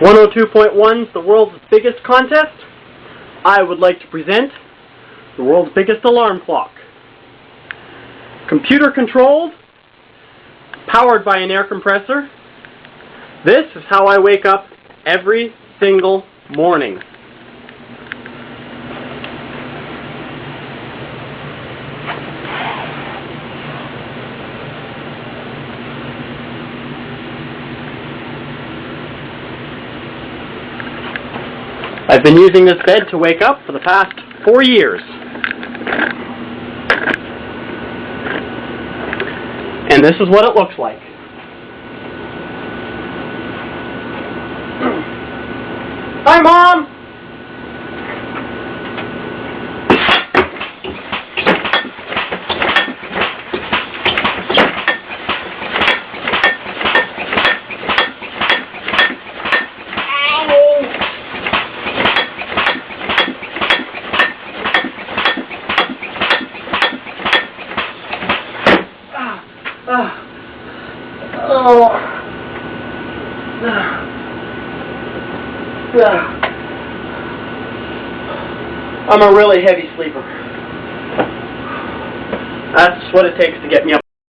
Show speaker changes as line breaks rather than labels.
102.1's the world's biggest contest. I would like to present the world's biggest alarm clock. Computer controlled, powered by an air compressor. This is how I wake up every single morning. I've been using this bed to wake up for the past 4 years. And this is what it looks like. Hi, Mom! I'm a really heavy sleeper. That's what it takes to get me up.